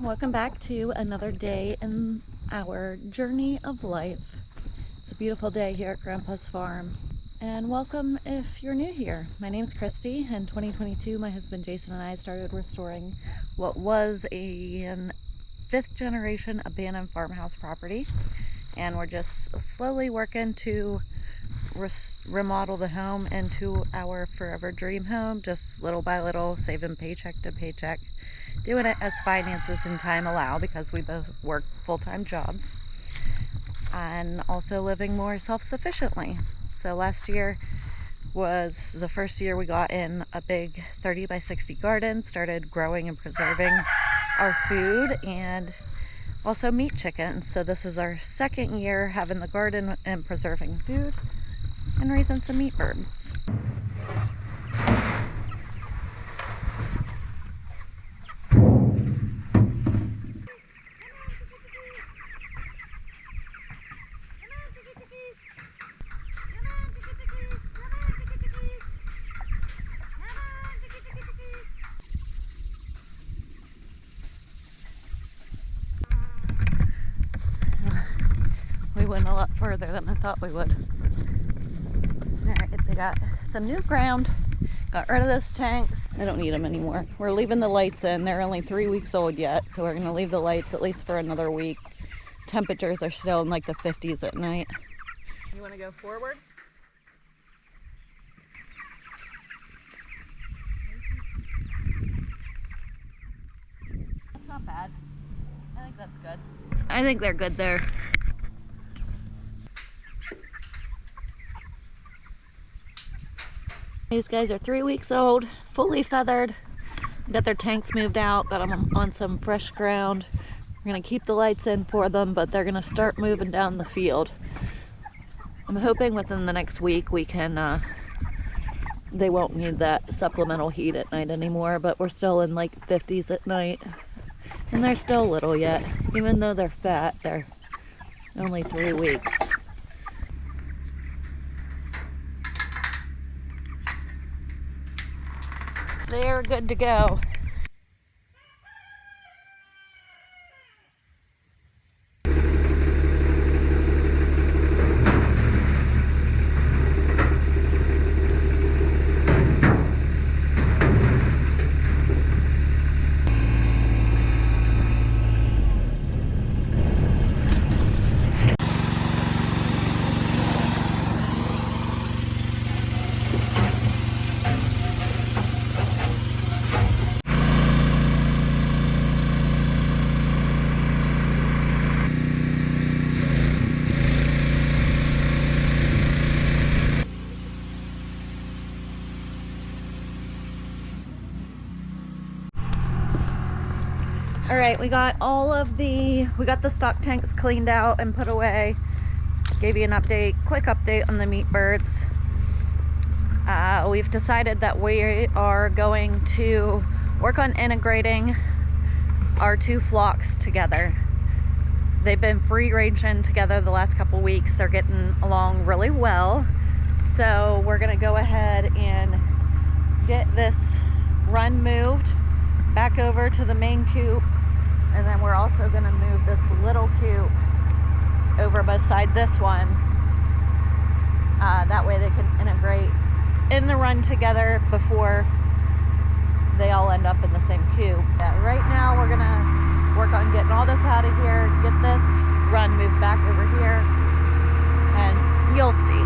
welcome back to another day in our journey of life. It's a beautiful day here at Grandpa's farm, and welcome if you're new here. My name's Christy. In 2022 my husband Jason and I started restoring what was a fifth generation abandoned farmhouse property, and we're just slowly working to remodel the home into our forever dream home, just little by little, saving paycheck to paycheck, doing it as finances and time allow, because we both work full-time jobs, and also living more self-sufficiently. So last year was the first year we got in a big 30 by 60 garden, started growing and preserving our food, and also meat chickens. So this is our second year having the garden and preserving food and raising some meat birds. We went a lot further than I thought we would. Alright, they got some new ground. Got rid of those tanks. I don't need them anymore. We're leaving the lights in. They're only 3 weeks old yet, so we're going to leave the lights at least for another week. Temperatures are still in like the 50s at night. You want to go forward? That's not bad. I think that's good. I think they're good there. These guys are 3 weeks old, fully feathered. Got their tanks moved out, got them on some fresh ground. We're gonna keep the lights in for them, but they're gonna start moving down the field. I'm hoping within the next week we can, they won't need that supplemental heat at night anymore, but we're still in like 50s at night. And they're still little yet. Even though they're fat, they're only 3 weeks. They're good to go. Alright, we got the stock tanks cleaned out and put away. Gave you an quick update on the meat birds. We've decided that we are going to work on integrating our two flocks together. They've been free ranging together the last couple weeks. They're getting along really well. So we're gonna go ahead and get this run moved back over to the main coop, and then we're also going to move this little coop over beside this one. That way they can integrate in the run together before they all end up in the same coop. Yeah, right now we're going to work on getting all this out of here, get this run moved back over here, and you'll see.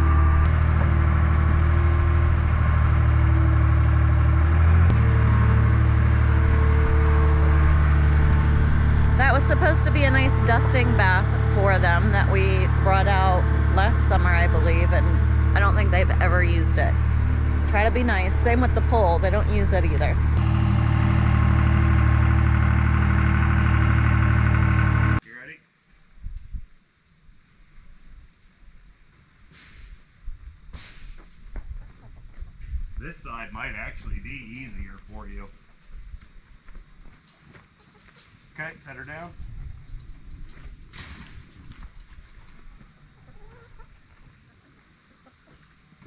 That was supposed to be a nice dusting bath for them that we brought out last summer, I believe, and I don't think they've ever used it. Try to be nice. Same with the pole. They don't use it either. You ready? This side might actually be easier for you. Okay, set her down.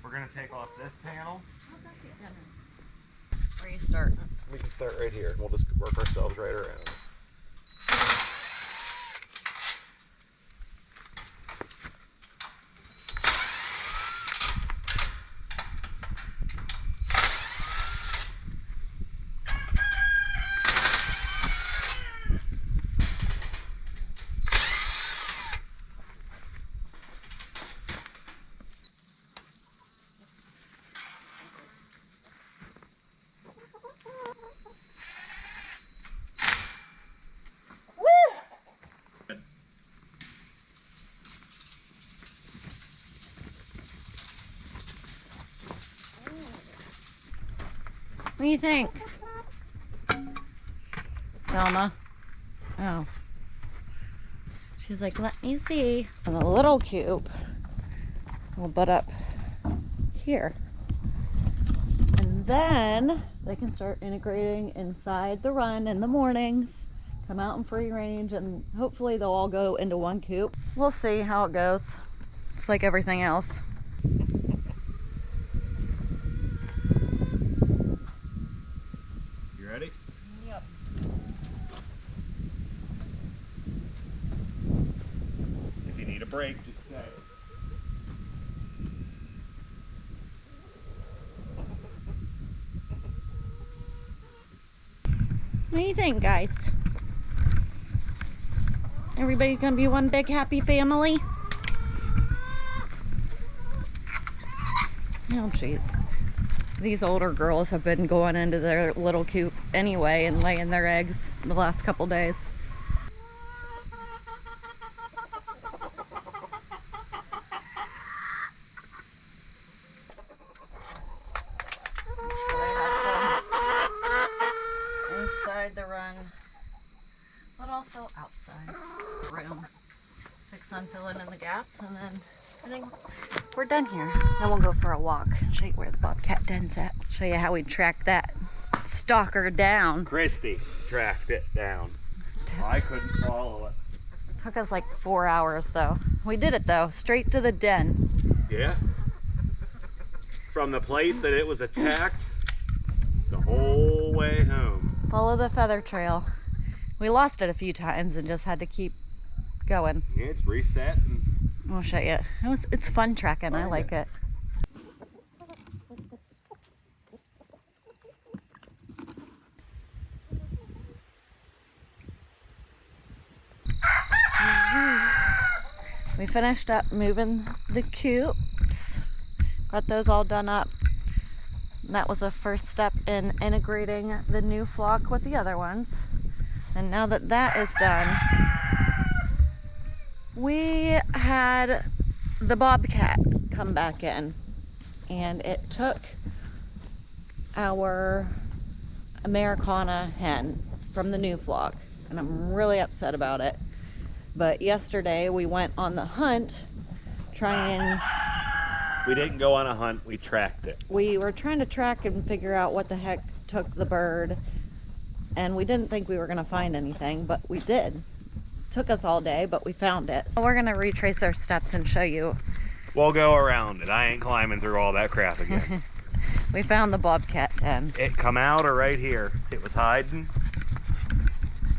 We're going to take off this panel. Where are you starting? We can start right here and we'll just work ourselves right around. do you think? Selma? Oh. She's like, let me see. And the little coop will butt up here. And then they can start integrating inside the run in the mornings, come out in free range, and hopefully they'll all go into one coop. We'll see how it goes. It's like everything else. You ready? Yep. If you need a break, just say. What do you think, guys? Everybody's gonna be one big happy family? Oh, jeez. These older girls have been going into their little coop anyway and laying their eggs the last couple days. Inside the run, but also outside the room. Fix on filling in the gaps, and then I think we're done here. Then we'll go for a walk and show you where the bobcat den's at. Show you how we tracked that stalker down. Christy tracked it down. I couldn't follow it. Took us like 4 hours though. We did it though, straight to the den. Yeah. From the place that it was attacked, the whole way home. Follow the feather trail. We lost it a few times and just had to keep going. Yeah, it's reset. And We'll show you. It's fun tracking. I like it. We finished up moving the coops. Got those all done up. And that was a first step in integrating the new flock with the other ones. And now that that is done, we had the bobcat come back in, and it took our Americana hen from the new flock, and I'm really upset about it. But yesterday we went on the hunt trying. we didn't go on a hunt, we tracked it. We were trying to track and figure out what the heck took the bird, and we didn't think we were going to find anything, but we did. Took us all day, but we found it. We're gonna retrace our steps and show you. We'll go around it. I ain't climbing through all that crap again. We found the bobcat den. It come out of right here. It was hiding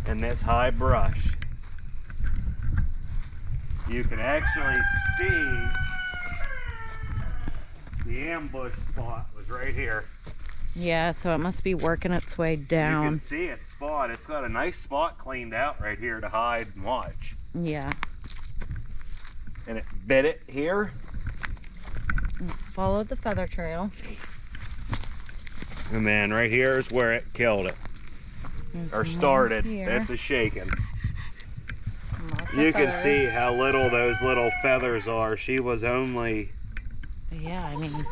in this high brush. You can actually see the ambush spot was right here. Yeah, so it must be working its way You down. can see its spot. It's got a nice spot cleaned out right here to hide and watch. Yeah. And it bit it here. Followed the feather trail. And then right here is where it killed it. There's Or one started. here. It's a shaking. Lots of You can feathers. see how little those little feathers are. She was only, Yeah, I mean,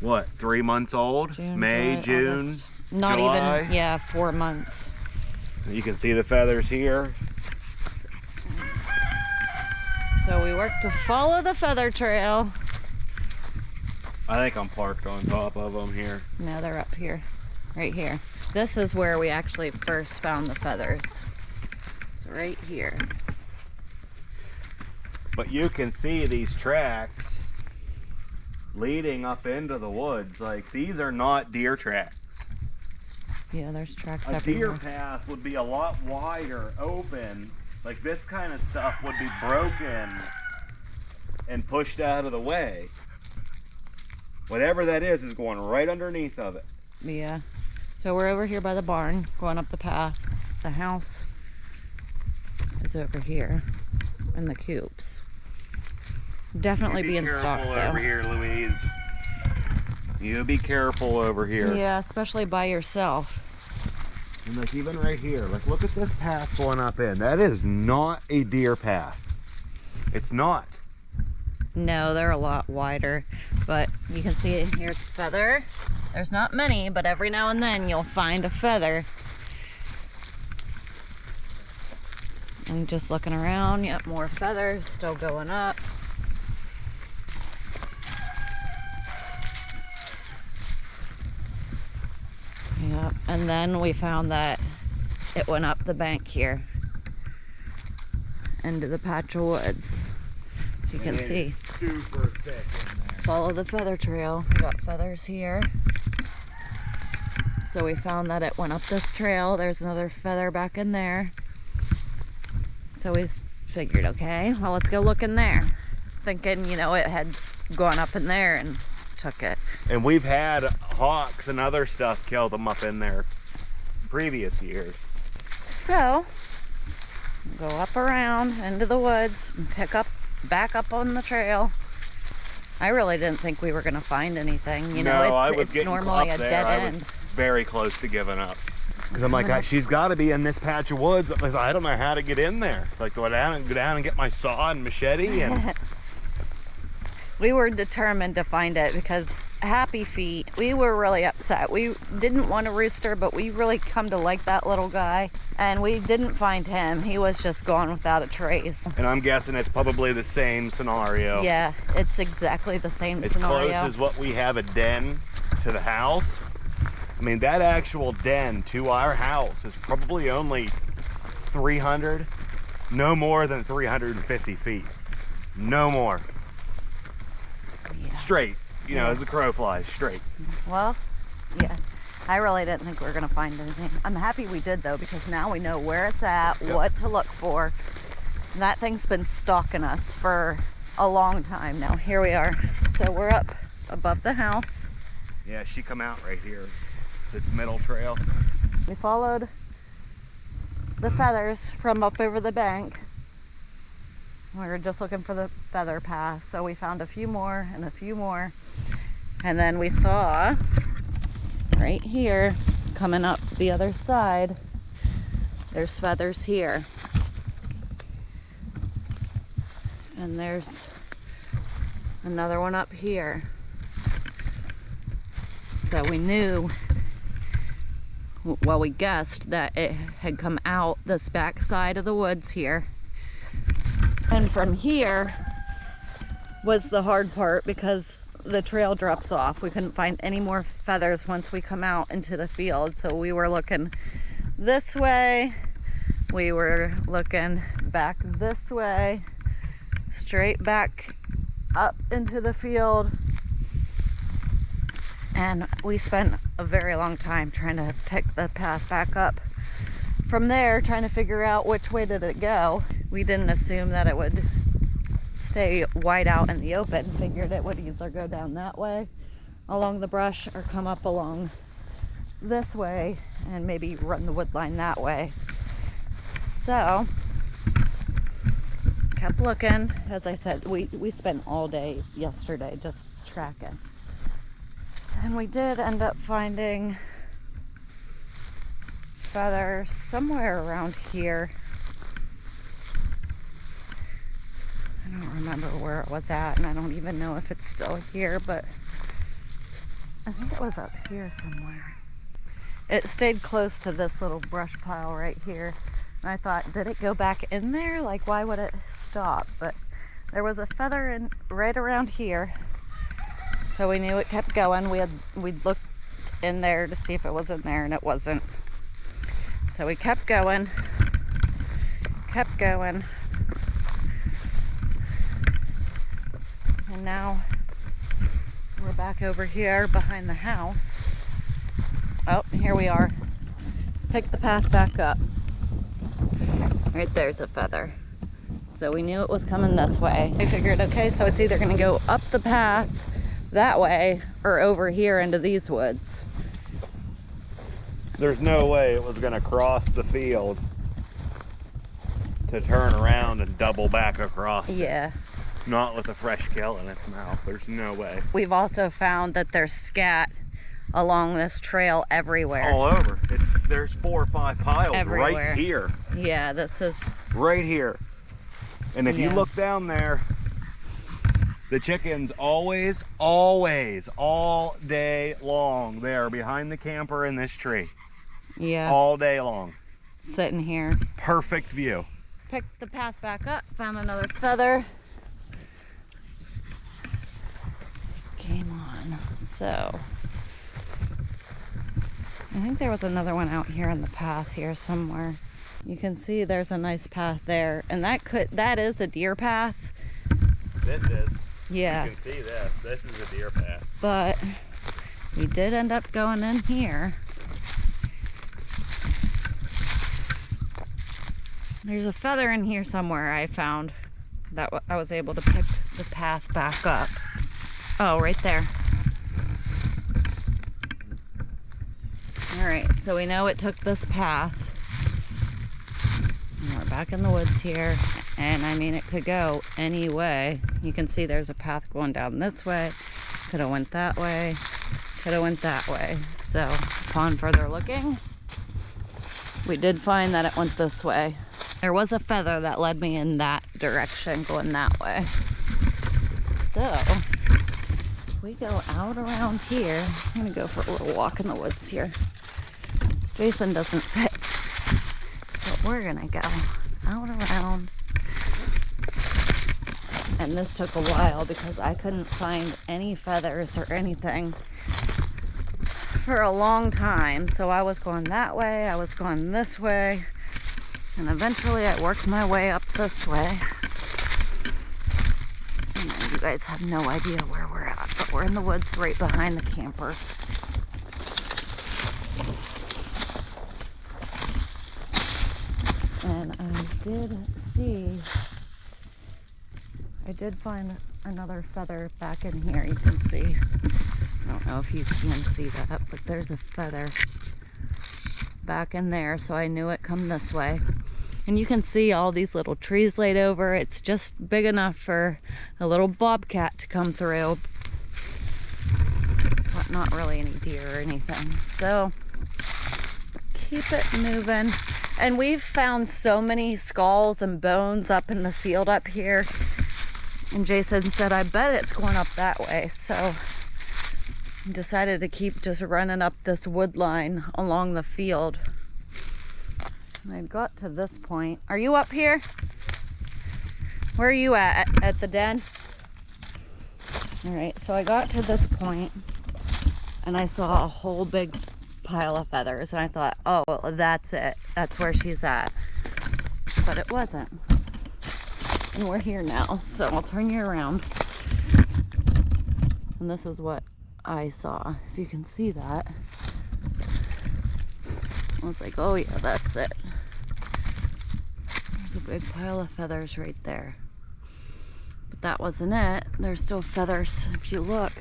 what, 3 months old? June, May, July, June, August. Not July. even, yeah, 4 months. You can see the feathers here. So we worked to follow the feather trail. I think I'm parked on top of them here. No, they're up here, right here. This is where we actually first found the feathers. It's right here. But you can see these tracks leading up into the woods. Like, these are not deer tracks. Yeah, there's tracks A everywhere. deer path would be a lot wider, open. Like, this kind of stuff would be broken and pushed out of the way. Whatever that is going right underneath of it. Yeah. So we're over here by the barn, going up the path. The house is over here, and the coops. Definitely be in stock careful though. over here, Louise. You be careful over here. Yeah, especially by yourself. And like even right here, like look at this path going up in. That is not a deer path. It's not. No, they're a lot wider, but you can see it. Here's feather. There's not many, but every now and then you'll find a feather. And just looking around, yep, more feathers still going up. Yep, and then we found that it went up the bank here into the patch of woods. As you can see, super thick in there. Follow the feather trail. We got feathers here. So we found that it went up this trail. There's another feather back in there. So we figured, okay, well, let's go look in there. Thinking, you know, it had gone up in there and took it. And we've had hawks and other stuff kill them up in there previous years. So, go up around into the woods and back up on the trail. I really didn't think we were going to find anything. You know, it's normally a dead end. I was very close to giving up. Because I'm like, she's got to be in this patch of woods. I don't know how to get in there. Like, go down and get my saw and machete. And we were determined to find it because Happy Feet, we were really upset. We didn't want a rooster, but we really come to like that little guy. And we didn't find him. He was just gone without a trace. And I'm guessing it's probably the same scenario. Yeah, it's exactly the same scenario. As close as what we have a den to the house. I mean, that actual den to our house is probably only 300, no more than 350 feet. No more. Yeah. Straight, you know, as the crow flies, straight. Well, yeah. I really didn't think we were going to find anything. I'm happy we did, though, because now we know where it's at, what to look for. And that thing's been stalking us for a long time now. Here we are. So we're up above the house. Yeah, she come out right here. This middle trail. We followed the feathers from up over the bank. We were just looking for the feather path, so we found a few more and a few more. And then we saw right here, coming up the other side, there's feathers here. And there's another one up here. So we knew, well, we guessed that it had come out this back side of the woods here. And from here was the hard part because the trail drops off. We couldn't find any more feathers once we come out into the field. So we were looking this way. We were looking back this way, straight back up into the field. And we spent a very long time trying to pick the path back up. From there, trying to figure out which way did it go. We didn't assume that it would stay wide out in the open. Figured it would either go down that way along the brush or come up along this way and maybe run the wood line that way. So, kept looking. As I said, we spent all day yesterday just tracking. And we did end up finding feathers somewhere around here. I don't remember where it was at, and I don't even know if it's still here, but I think it was up here somewhere. It stayed close to this little brush pile right here. And I thought, did it go back in there? Like, why would it stop? But there was a feather right around here. So we knew it kept going. We'd looked in there to see if it was in there, and it wasn't. So we kept going. And now we're back over here behind the house. Oh, here we are. Pick the path back up. Right there's a feather. So we knew it was coming this way. We figured, okay, so it's either gonna go up the path that way or over here into these woods. There's no way it was going to cross the field to turn around and double back across. Yeah. It. Not with a fresh kill in its mouth. There's no way. We've also found that there's scat along this trail everywhere. All over. There's 4 or 5 piles everywhere. Right here. Yeah, this is right here. And if you look down there, The chickens always, always, all day long, they're behind the camper in this tree. Yeah. All day long. Sitting here. Perfect view. Picked the path back up, found another feather. Came on. So, I think there was another one out here in the path here somewhere. You can see there's a nice path there, and that is a deer path. This is. Yeah. You can see this. This is a deer path. But we did end up going in here. There's a feather in here somewhere I found that I was able to pick the path back up. Oh, right there. All right, so we know it took this path. And we're back in the woods here. And I mean, it could go any way. You can see there's a path going down this way. Could have went that way. Could have went that way. So upon further looking, we did find that it went this way. There was a feather that led me in that direction, going that way. So we go out around here. I'm gonna go for a little walk in the woods here. Jason doesn't fit, but we're gonna go out around. And this took a while because I couldn't find any feathers or anything for a long time. So I was going that way, I was going this way, and eventually I worked my way up this way. And you guys have no idea where we're at, but we're in the woods right behind the camper. And I did find another feather back in here. You can see, I don't know if you can see that, but there's a feather back in there, so I knew it come this way. And you can see all these little trees laid over. It's just big enough for a little bobcat to come through, but not really any deer or anything. So keep it moving. And we've found so many skulls and bones up in the field up here. And Jason said, I bet it's going up that way. So I decided to keep just running up this wood line along the field. And I got to this point. Are you up here? Where are you at? At the den? All right, so I got to this point and I saw a whole big pile of feathers. And I thought, oh, well, that's it. That's where she's at. But it wasn't. And we're here now, so I'll turn you around. And this is what I saw. If you can see that. I was like, oh yeah, that's it. There's a big pile of feathers right there. But that wasn't it. There's still feathers. If you look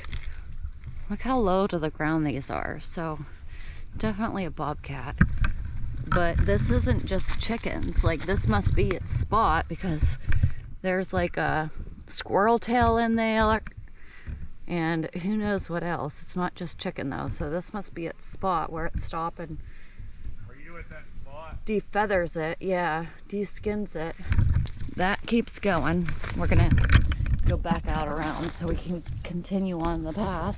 how low to the ground these are. So definitely a bobcat. But this isn't just chickens. Like, this must be its spot because there's like a squirrel tail in there and who knows what else. It's not just chicken though, so this must be its spot where it's stopping. Are you at that spot? Defeathers it, yeah, de-skins it. That keeps going. We're gonna go back out around so we can continue on the path.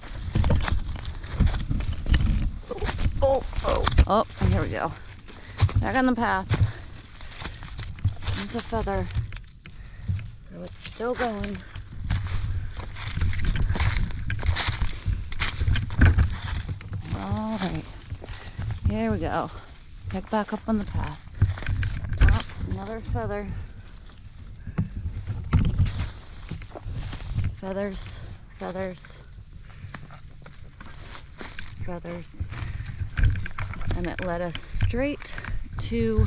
Oh, here we go. Back on the path. There's a feather. So it's still going. All right, here we go. Pick back up on the path. Oh, another feather. Feathers, feathers, feathers. And it led us straight to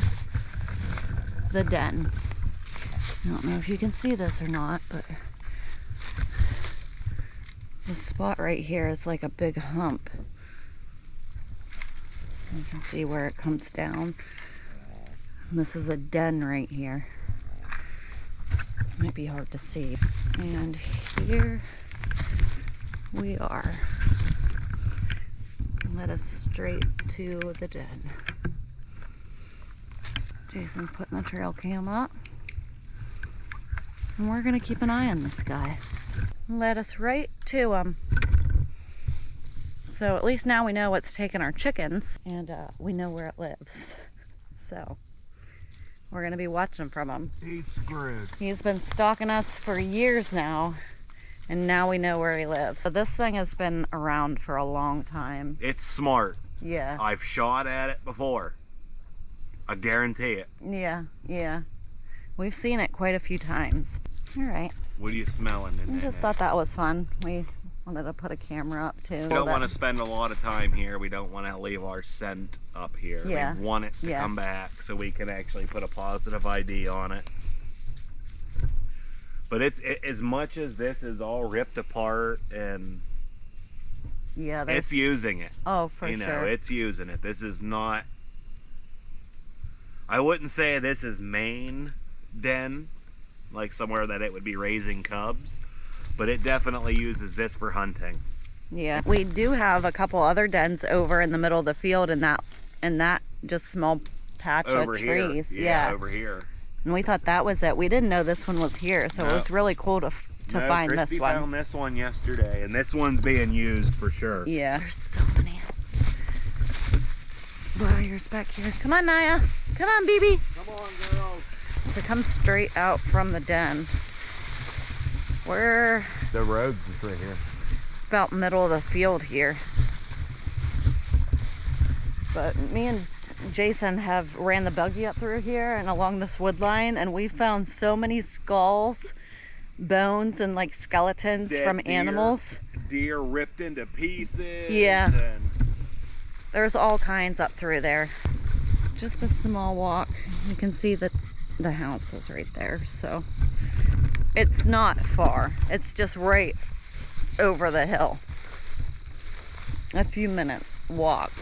the den. I don't know if you can see this or not, but this spot right here is like a big hump. You can see where it comes down. And this is a den right here. Might be hard to see. And here we are. Led us straight to the den. Jason's putting the trail cam up. And we're gonna keep an eye on this guy. led us right to them. So at least now we know what's taking our chickens, and we know where it lives. So we're gonna be watching from him. He's screwed. He's been stalking us for years now, and now we know where he lives. So this thing has been around for a long time. It's smart. Yeah. I've shot at it before. I guarantee it. Yeah, yeah. We've seen it quite a few times. All right. What are you smelling in I there? just thought that was fun. We wanted to put a camera up too. We don't want to spend a lot of time here. We don't want to leave our scent up here. Yeah. We want it to come back so we can actually put a positive ID on it. But as much as this is all ripped apart and yeah, it's using it. Oh, for sure. You know, it's using it. This is not, I wouldn't say this is main den, like somewhere that it would be raising cubs, but it definitely uses this for hunting. Yeah, we do have a couple other dens over in the middle of the field in that just small patch Over of trees. Here. Yeah, over here. And we thought that was it. We didn't know this one was here, so it was really cool to find Christy this one. found this one yesterday, and this one's being used for sure. Yeah. There's so many briars back here. Come on, Naya. Come on, BB. Come on, girls. So come straight out from the den. We're The road's right here. about middle of the field here. But me and Jason have ran the buggy up through here and along this wood line, and we found so many skulls, bones, and like skeletons from animals. Deer ripped into pieces. Yeah. And There's all kinds up through there. Just a small walk. You can see that the house is right there, so it's not far. It's just right over the hill. A few minute walk.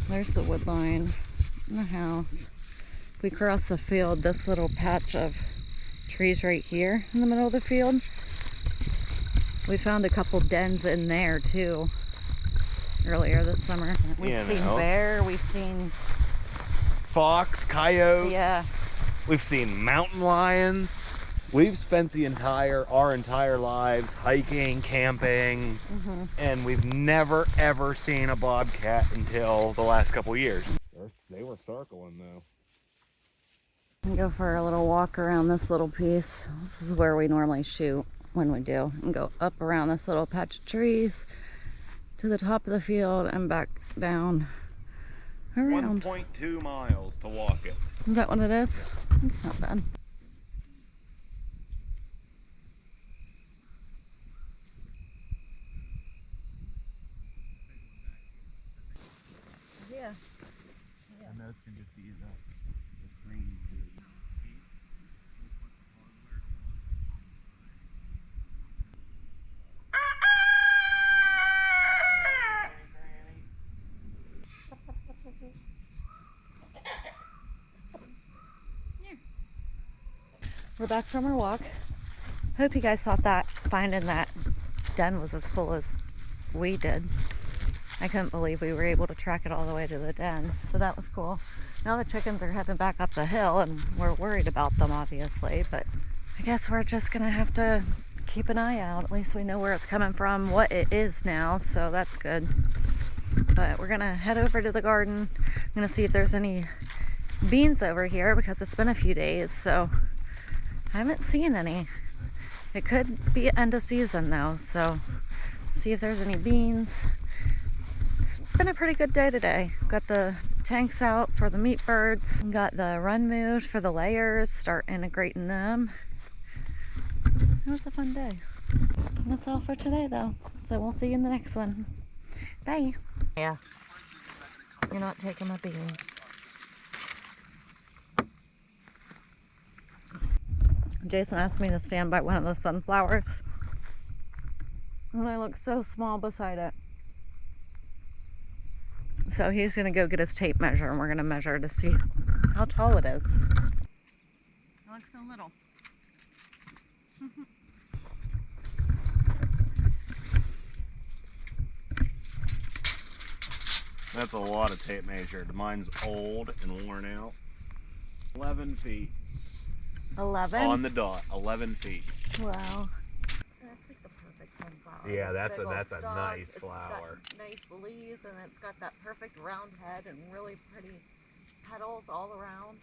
There's the wood line and the house. If we cross the field, this little patch of trees right here in the middle of the field, we found a couple dens in there too earlier this summer. We've seen bear, we've seen fox, coyotes. Yeah. We've seen mountain lions. We've spent our entire lives hiking, camping, and we've never ever seen a bobcat until the last couple years. They were circling though. Go for a little walk around this little piece. This is where we normally shoot when we do. And go up around this little patch of trees to the top of the field and back down around. 1.2 miles to walk it. Is that what it is? It's not bad. Yeah. And those can just be the green. We're back from our walk. Hope you guys thought that finding that den was as cool as we did. I couldn't believe we were able to track it all the way to the den, so that was cool. Now the chickens are heading back up the hill, and we're worried about them obviously, but I guess we're just gonna have to keep an eye out. At least we know where it's coming from, what it is now, so that's good. But we're gonna head over to the garden. I'm gonna see if there's any beans over here because it's been a few days, so I haven't seen any. It could be end of season though, so see if there's any beans. It's been a pretty good day today. Got the tanks out for the meat birds. Got the run moved for the layers, start integrating them. It was a fun day. That's all for today though. So we'll see you in the next one. Bye. Yeah. You're not taking my beans. Jason asked me to stand by one of the sunflowers, and I look so small beside it. So he's gonna go get his tape measure, and we're gonna measure to see how tall it is. It looks so little. That's a lot of tape measured. Mine's old and worn out. 11 feet. 11? On the dot, 11 feet. Wow. That's like the perfect Yeah, that's big a old that's a stalk. nice It's flower. got nice leaves, and it's got that perfect round head and really pretty petals all around.